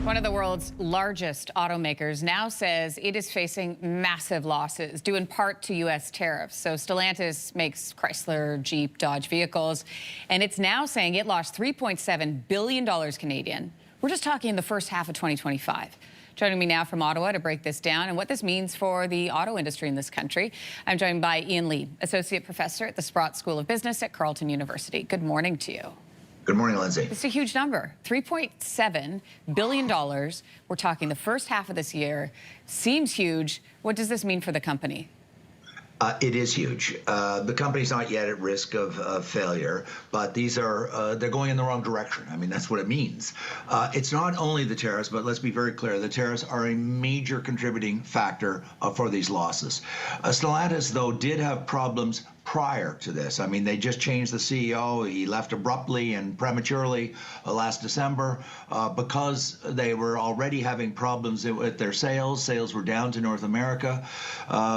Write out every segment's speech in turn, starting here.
One of the world's largest automakers now says it is facing massive losses, due in part to U.S. tariffs. So Stellantis makes Chrysler, Jeep, Dodge vehicles, and it's now saying it lost $3.7 billion Canadian. We're just talking in the first half of 2025. Joining me now from Ottawa to break this down and what this means for the auto industry in this country, I'm joined by Ian Lee, Associate Professor at the Sprott School of Business at Carleton University. Good morning to you. Good morning, Lindsay. It's a huge number, $3.7 billion. We're talking the first half of this year. Seems huge. What does this mean for the company? It is huge. The company's not yet at risk of failure, but these are they're going in the wrong direction. I mean, that's what it means. It's not only the tariffs, but let's be very clear. The tariffs are a major contributing factor for these losses. Stellantis, though, did have problems prior to this. I mean, they just changed the CEO. He left abruptly and prematurely last December because they were already having problems with their sales. Sales were down to North America.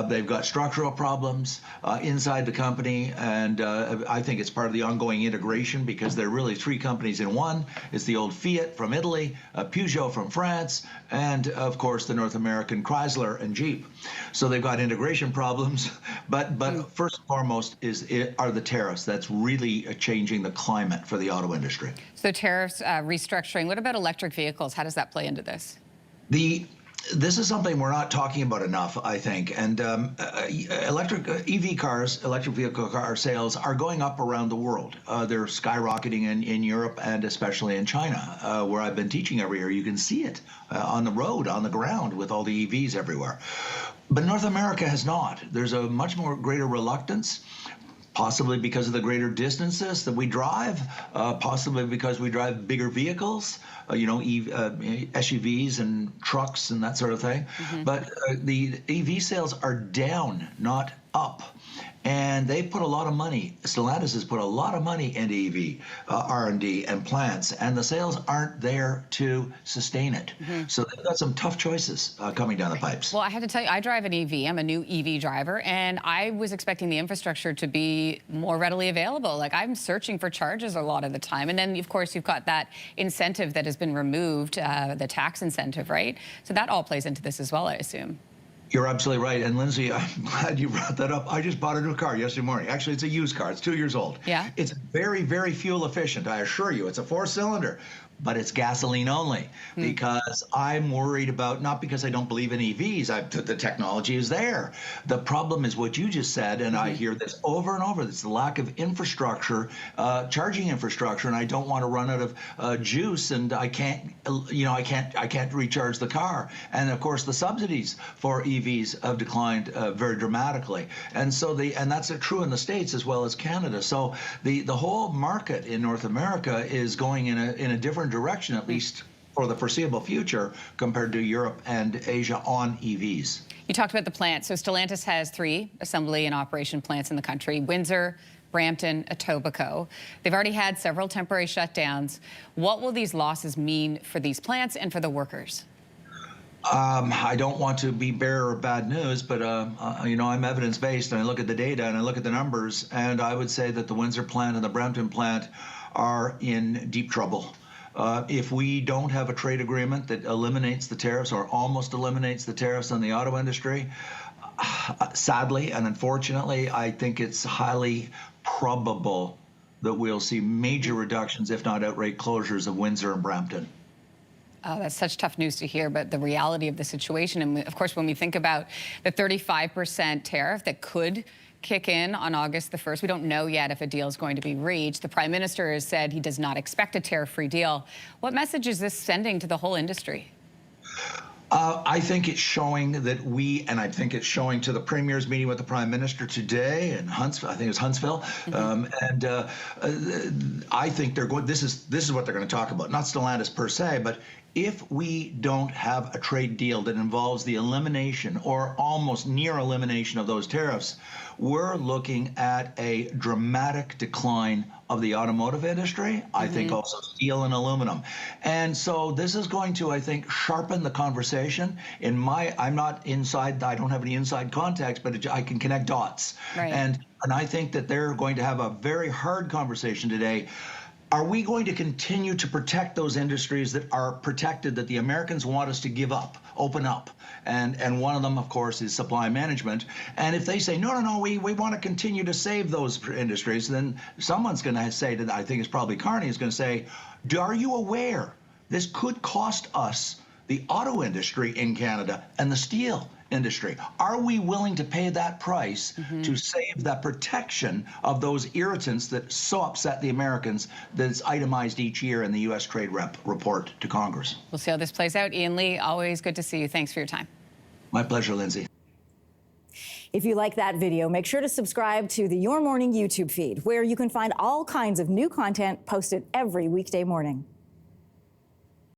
They've got structural problems inside the company, and I think it's part of the ongoing integration because they're really three companies in one. It's the old Fiat from Italy, Peugeot from France, and of course the North American Chrysler and Jeep. So they've got integration problems, but first and foremost are the tariffs. That's really changing the climate for the auto industry. So tariffs, restructuring. What about electric vehicles? How does that play into this? This is something we're not talking about enough, I think. And electric vehicle car sales are going up around the world. They're skyrocketing in Europe and especially in China, where I've been teaching every year. You can see it on the road, on the ground, with all the EVs everywhere. But North America has not. There's a much more greater reluctance, possibly because of the greater distances that we drive, possibly because we drive bigger vehicles, SUVs and trucks and that sort of thing. But the EV sales are down, not up. And they put a lot of money, Stellantis has put a lot of money into EV R&D and plants, and the sales aren't there to sustain it. So they've got some tough choices coming down the pipes. Well, I had to tell you, I drive an EV. I'm a new EV driver, and I was expecting the infrastructure to be more readily available. Like, I'm searching for charges a lot of the time. And then, of course, you've got that incentive that has been removed, the tax incentive, right? So that all plays into this as well, I assume. You're absolutely right. And Lindsay, I'm glad you brought that up. I just bought a new car yesterday morning. Actually, it's a used car. It's 2 years old. Yeah. It's very, very fuel efficient. I assure you, it's a 4-cylinder. But it's gasoline only because I'm worried about, not because I don't believe in EVs, the technology is there. The problem is what you just said, and I hear this over and over, it's the lack of infrastructure, charging infrastructure, and I don't want to run out of juice, and I can't recharge the car. And of course, the subsidies for EVs have declined very dramatically. And so and that's true in the States as well as Canada. So the whole market in North America is going in a different direction, at least for the foreseeable future, compared to Europe and Asia on EVs. You talked about the plants. So Stellantis has 3 assembly and operation plants in the country: Windsor, Brampton, Etobicoke. They've already had several temporary shutdowns. What will these losses mean for these plants and for the workers? I don't want to be bearer of bad news, but I'm evidence-based, and I look at the data and I look at the numbers, and I would say that the Windsor plant and the Brampton plant are in deep trouble. If we don't have a trade agreement that eliminates the tariffs or almost eliminates the tariffs on the auto industry, sadly and unfortunately, I think it's highly probable that we'll see major reductions, if not outright closures, of Windsor and Brampton. Oh, that's such tough news to hear, but the reality of the situation, and of course, when we think about the 35% tariff that could kick in on August the 1st. We don't know yet if a deal is going to be reached. The Prime Minister has said he does not expect a tariff-free deal. What message is this sending to the whole industry? I think it's showing that and I think it's showing to the Premier's meeting with the Prime Minister today in Huntsville. I think it was Huntsville. I think they're going. This is what they're going to talk about. Not Stellantis per se, but if we don't have a trade deal that involves the elimination or almost near elimination of those tariffs, we're looking at a dramatic decline of the automotive industry. I think also steel and aluminum. And so this is going to, I think, sharpen the conversation. I'm not inside, I don't have any inside context, but I can connect dots. Right. And I think that they're going to have a very hard conversation today. Are we going to continue to protect those industries that are protected, that the Americans want us to give up, open up? And one of them, of course, is supply management. And if they say, no, we want to continue to save those industries, then someone's going to say, I think it's probably Carney, is going to say, are you aware this could cost us the auto industry in Canada and the steel industry? Are we willing to pay that price to save the protection of those irritants that so upset the Americans that is itemized each year in the U.S. Trade Rep report to Congress? We'll see how this plays out. Ian Lee, always good to see you. Thanks for your time. My pleasure, Lindsay. If you like that video, make sure to subscribe to the Your Morning YouTube feed, where you can find all kinds of new content posted every weekday morning.